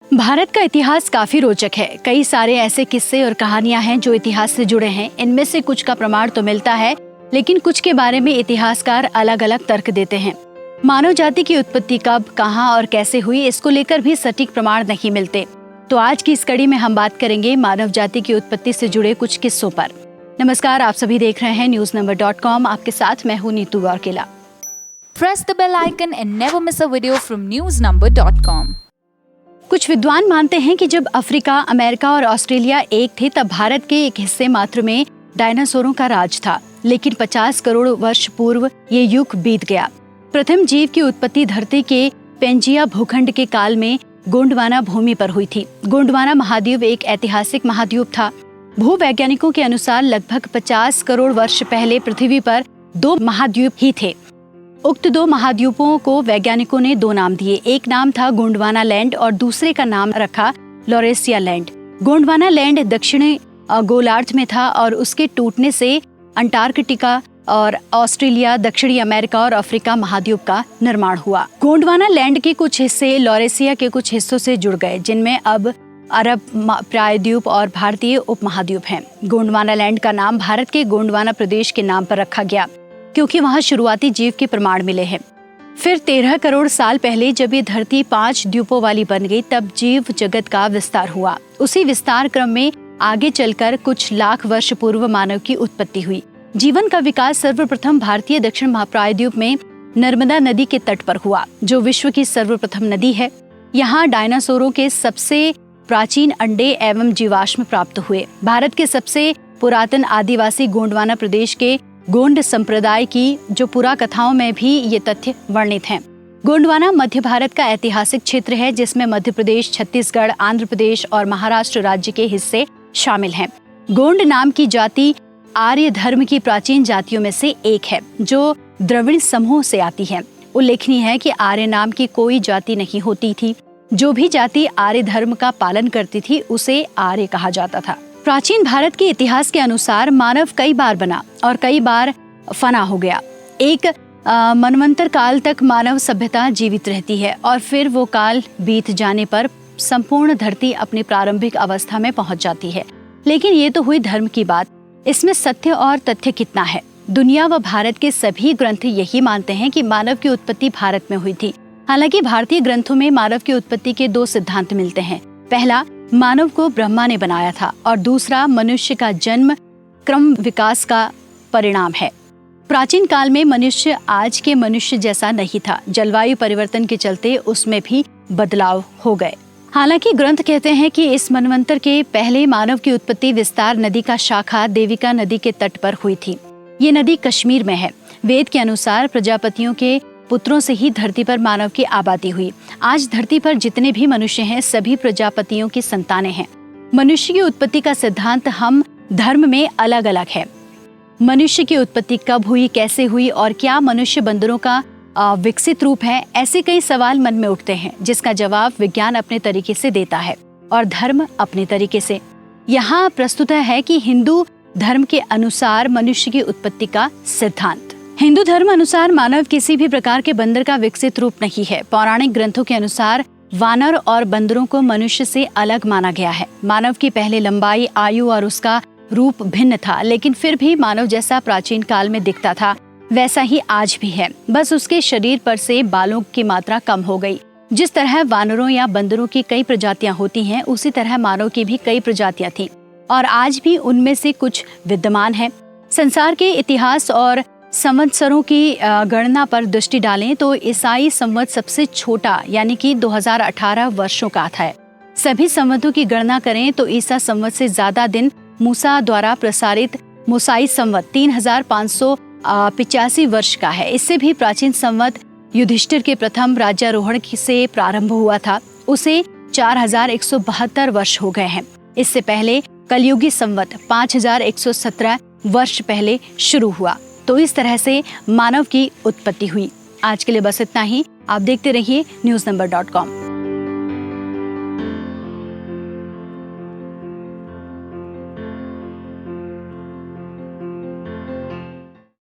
भारत का इतिहास काफी रोचक है। कई सारे ऐसे किस्से और कहानियां हैं जो इतिहास से जुड़े हैं। इनमें से कुछ का प्रमाण तो मिलता है, लेकिन कुछ के बारे में इतिहासकार अलग अलग तर्क देते हैं। मानव जाति की उत्पत्ति कब, कहां और कैसे हुई, इसको लेकर भी सटीक प्रमाण नहीं मिलते। तो आज की इस कड़ी में हम बात करेंगे मानव जाति की उत्पत्ति से जुड़े कुछ किस्सों पर। नमस्कार, आप सभी देख रहे हैं newsnumber.com। आपके साथ मैं हूँ Neetu गौरकिला। Press the bell icon and never miss a video from newsnumber.com। कुछ विद्वान मानते हैं कि जब अफ्रीका, अमेरिका और ऑस्ट्रेलिया एक थे, तब भारत के एक हिस्से मात्र में डायनासोरों का राज था। लेकिन 50 करोड़ वर्ष पूर्व ये युग बीत गया। प्रथम जीव की उत्पत्ति धरती के पेंजिया भूखंड के काल में गोंडवाना भूमि पर हुई थी। गोंडवाना महाद्वीप एक ऐतिहासिक महाद्वीप था। भूवैज्ञानिकों के अनुसार लगभग 50 करोड़ वर्ष पहले पृथ्वी पर 2 महाद्वीप ही थे। उक्त 2 महाद्वीपों को वैज्ञानिकों ने 2 नाम दिए। एक नाम था गोंडवाना लैंड और दूसरे का नाम रखा लॉरेसिया लैंड। गोंडवाना लैंड दक्षिणी गोलार्ध में था और उसके टूटने से अंटार्कटिका और ऑस्ट्रेलिया, दक्षिणी अमेरिका और अफ्रीका महाद्वीप का निर्माण हुआ। गोंडवाना लैंड के कुछ हिस्से लॉरेसिया के कुछ हिस्सों से जुड़ गए, जिनमें अब अरब प्रायद्वीप और भारतीय उपमहाद्वीप हैं। गोंडवाना लैंड का नाम भारत के गोंडवाना प्रदेश के नाम पर रखा गया, क्योंकि वहां शुरुआती जीव के प्रमाण मिले हैं। फिर 13 करोड़ साल पहले जब ये धरती 5 द्वीपों वाली बन गई, तब जीव जगत का विस्तार हुआ। उसी विस्तार क्रम में आगे चलकर कुछ लाख वर्ष पूर्व मानव की उत्पत्ति हुई। जीवन का विकास सर्वप्रथम भारतीय दक्षिण महाप्रायद्वीप में नर्मदा नदी के तट पर हुआ, जो विश्व की सर्वप्रथम नदी है। यहाँ डायनासोरों के सबसे प्राचीन अंडे एवं जीवाश्म प्राप्त हुए। भारत के सबसे पुरातन आदिवासी गोंडवाना प्रदेश के गोंड संप्रदाय की जो पुराकथाओं में भी ये तथ्य वर्णित हैं। गोंडवाना मध्य भारत का ऐतिहासिक क्षेत्र है, जिसमें मध्य प्रदेश, छत्तीसगढ़, आंध्र प्रदेश और महाराष्ट्र राज्य के हिस्से शामिल हैं। गोंड नाम की जाति आर्य धर्म की प्राचीन जातियों में से एक है, जो द्रविड़ समूह से आती है। उल्लेखनीय है कि आर्य नाम की कोई जाति नहीं होती थी। जो भी जाति आर्य धर्म का पालन करती थी, उसे आर्य कहा जाता था। प्राचीन भारत के इतिहास के अनुसार मानव कई बार बना और कई बार फना हो गया। एक मनवंतर काल तक मानव सभ्यता जीवित रहती है और फिर वो काल बीत जाने पर संपूर्ण धरती अपनी प्रारंभिक अवस्था में पहुंच जाती है। लेकिन ये तो हुई धर्म की बात। इसमें सत्य और तथ्य कितना है? दुनिया व भारत के सभी ग्रंथ यही मानते हैं कि मानव की उत्पत्ति भारत में हुई थी। हालांकि भारतीय ग्रंथों में मानव की उत्पत्ति के 2 सिद्धांत मिलते हैं। पहला, मानव को ब्रह्मा ने बनाया था और दूसरा, मनुष्य का जन्म क्रम विकास का परिणाम है। प्राचीन काल में मनुष्य आज के मनुष्य जैसा नहीं था। जलवायु परिवर्तन के चलते उसमें भी बदलाव हो गए। हालांकि ग्रंथ कहते हैं कि इस मनवंतर के पहले मानव की उत्पत्ति विस्तार नदी का शाखा देविका नदी के तट पर हुई थी। ये नदी कश्मीर में है। वेद के अनुसार प्रजापतियों के पुत्रों से ही धरती पर मानव की आबादी हुई। आज धरती पर जितने भी मनुष्य हैं, सभी प्रजापतियों की संतानें हैं। मनुष्य की उत्पत्ति का सिद्धांत हम धर्म में अलग अलग है। मनुष्य की उत्पत्ति कब हुई, कैसे हुई और क्या मनुष्य बंदरों का विकसित रूप है, ऐसे कई सवाल मन में उठते हैं, जिसका जवाब विज्ञान अपने तरीके से देता है और धर्म अपने तरीके से। यहाँ प्रस्तुत है कि हिंदू धर्म के अनुसार मनुष्य की उत्पत्ति का सिद्धांत। हिंदू धर्म अनुसार मानव किसी भी प्रकार के बंदर का विकसित रूप नहीं है। पौराणिक ग्रंथों के अनुसार वानर और बंदरों को मनुष्य से अलग माना गया है। मानव की पहले लंबाई, आयु और उसका रूप भिन्न था, लेकिन फिर भी मानव जैसा प्राचीन काल में दिखता था, वैसा ही आज भी है। बस उसके शरीर पर से बालों की मात्रा कम हो गई। जिस तरह वानरों या बंदरों की कई प्रजातियां होती हैं, उसी तरह मानव की भी कई प्रजातियां थीं और आज भी उनमें से कुछ विद्यमान है। संसार के इतिहास और संवत्सरों की गणना पर दृष्टि डालें तो ईसाई संवत सबसे छोटा, यानी कि 2018 वर्षों का आता है। सभी संवतों की गणना करें तो ईसा संवत से ज्यादा दिन मूसा द्वारा प्रसारित मूसाई संवत 3585 वर्ष का है। इससे भी प्राचीन संवत युधिष्ठिर के प्रथम राज्यारोहण से प्रारंभ हुआ था। उसे 4172 वर्ष हो गए हैं। इससे पहले कलयुगी संवत 5117 वर्ष पहले शुरू हुआ। तो इस तरह से मानव की उत्पत्ति हुई। आज के लिए बस इतना ही। आप देखते रहिए newsnumber.com।